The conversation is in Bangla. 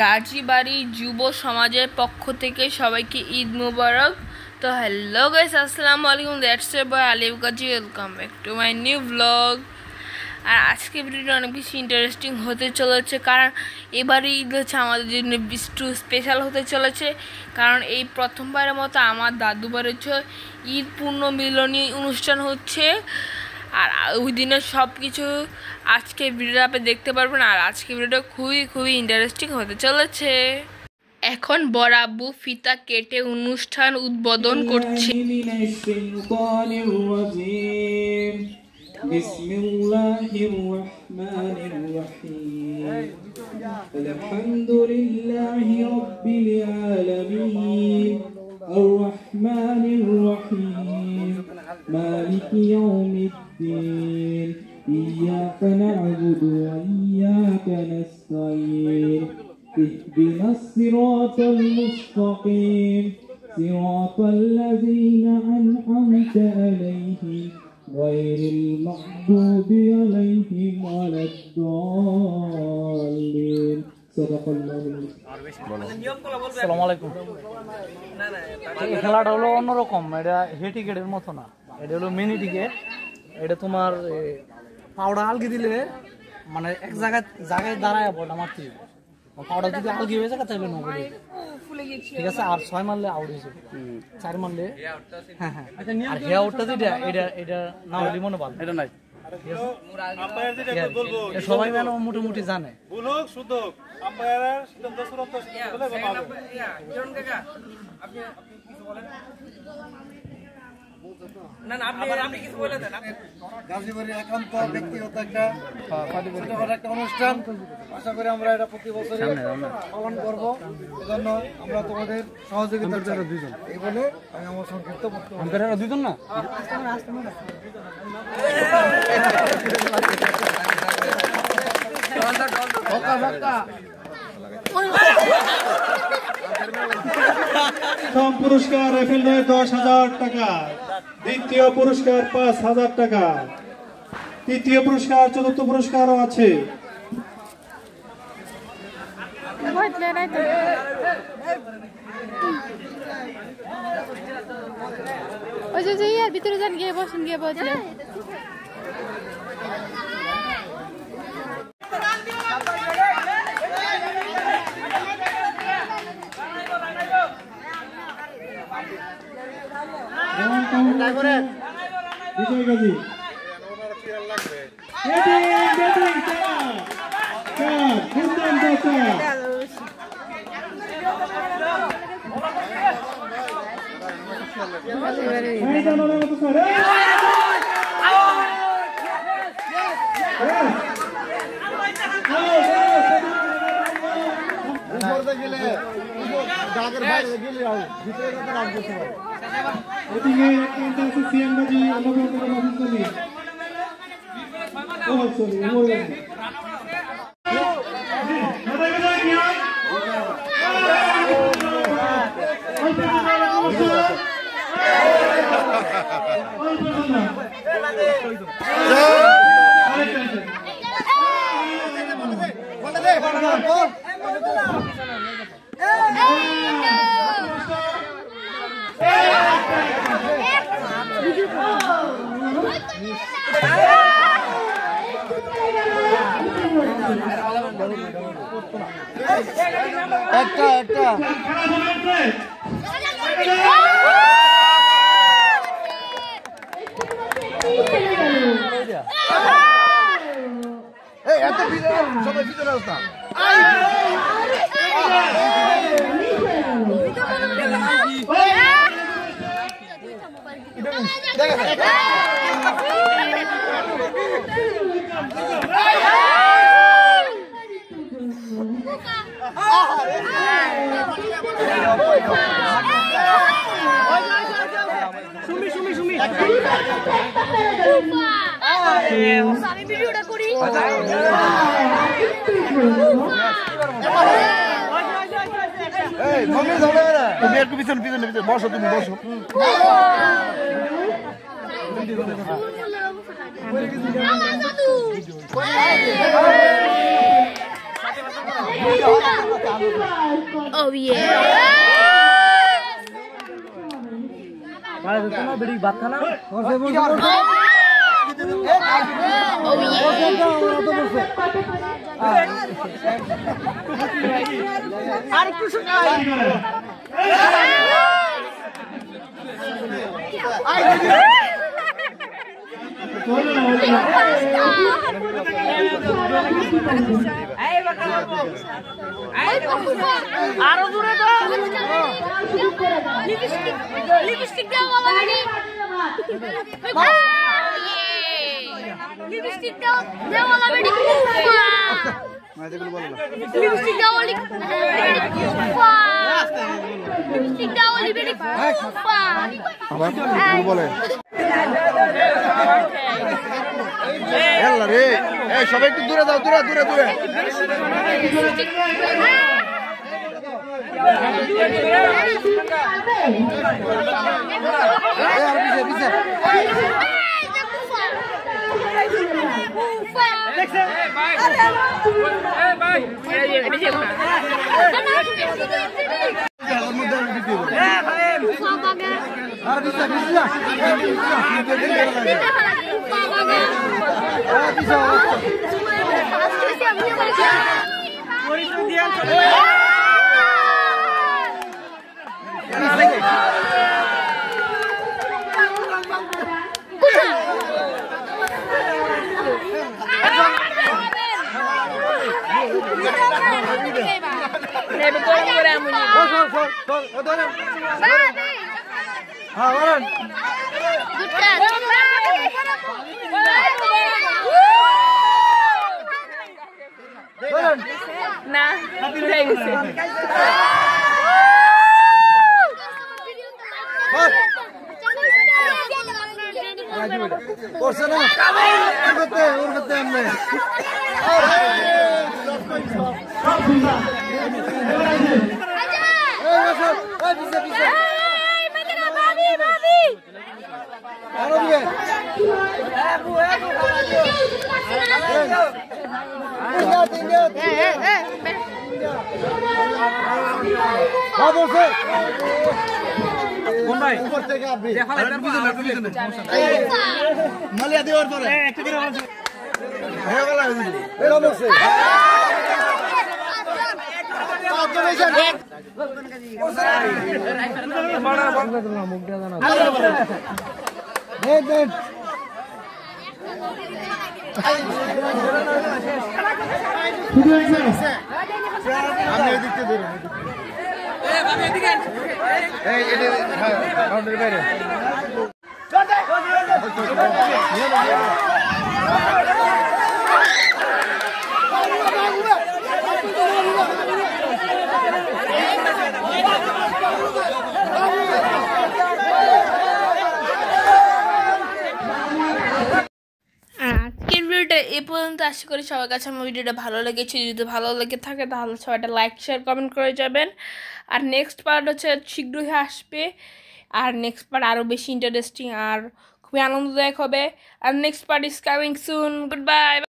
গাজীবাড়ি যুব সমাজের পক্ষ থেকে সবাইকে ঈদ মুবারক। তো হ্যালো গাইস, আসসালামু আলাইকুম, that's your boy Alif Gazi. Welcome back to my new blog. আর আজকে ভিডিওটা অনেক বেশি ইন্টারেস্টিং হতে চলেছে, কারণ এবারে ঈদ হচ্ছে আমাদের জন্য একটু স্পেশাল হতে চলেছে। কারণ এই প্রথমবারের মতো আমার দাদুবাড়ির হচ্ছে ঈদ পূর্ণ মিলনী অনুষ্ঠান হচ্ছে। আর ওই দিনের সব কিছু আজকে ভিডিওটা আপনি দেখতে পারবেন। আর আজকে ভিডিওটা খুবই ইন্টারেস্টিং হতে চলেছে। এখন বড় আব্বু ফিতা কেটে অনুষ্ঠান উদ্বোধন করছে। বিসমিল্লাহির রহমানির রহিম। আলহামদুলিল্লাহি রাব্বিল আলামিন আর রহমানির রহিম মালিকি ইয়াউমিদ্দিন ইয়্যাকা না'বুদু ওয়া ইয়্যাকা নাস্তাঈন اهدنا الصراط المستقيم صراط الذين أنعمت عليهم غير المغضوب عليهم ولا الضالين صدق الله আসসালামু আলাইকুম। এই খেলাটা হলো অন্যরকম, এটা হে টিকেটের মতো না, এটা হলো মিনি টিকেট। এটা তোমার পাউডার আলগি দিলে মানে এক জায়গায় দাঁড়ায় বড় মারতে হবে। পাউডার যদি আলগি হয়ে যায় তাহলে নো বলে, ঠিক আছে। আর 6 মারলে আউট হয়েছে, 4 মারলে হ্যাঁ। আর হে আউটটা যেটা এটা না হলে মনে ভালো, এটা নাই। সবাই মানে মোটামুটি জানে। গাজীবাড়ির একান্ত ব্যক্তিগত একটা অনুষ্ঠান, আশা করি আমরা এটা প্রতি বছর পালন করব। এজন্য আমরা তোমাদের সহযোগিতা এই বলে আমি আমার সংক্ষিপ্ত বক্তব্য। দুজন না প্রথম পুরস্কার রাইফেল 10,000 টাকা, দ্বিতীয় পুরস্কার 5,000 টাকা, তৃতীয় পুরস্কার, চতুর্থ পুরস্কারও আছে। ভিতরে যান, গিয়ে বসেন, গিয়ে বসলে বিজয় গাজী একটা এত সবাই ভিতরে আসতা আমি ভিডিওটা করি। তুমি একটু পিছনে বসো, তুমি বসো। Oh yeah. আরে তোমার বেড়ি ভাত খানা আর কিছু নাই আরো দূরে তো লিপস্টিক দাও বাবা লিপস্টিক দাও বাবা বেটি লিপস্টিক দাও লিপস্টিক দাও বেটি আবার বলে রে এই সবাই একটু দূরে দাও দূরে দূরে দূরে না হয়ে গেছে করছে না ওর করতে আমরা মালিয়া দেওয়ার পরে বাইরে আজকের ভিডিওটা এ পর্যন্ত আশা করি সবার কাছে আমার ভিডিওটা ভালো লেগেছে যদি ভালো লেগে থাকে তাহলে সবাইটা লাইক শেয়ার কমেন্ট করে যাবেন আর নেক্সট পার্ট হচ্ছে শীঘ্রই আসবে আর নেক্সট পার্ট আরও বেশি ইন্টারেস্টিং আর খুবই আনন্দদায়ক হবে আর next part is coming soon good by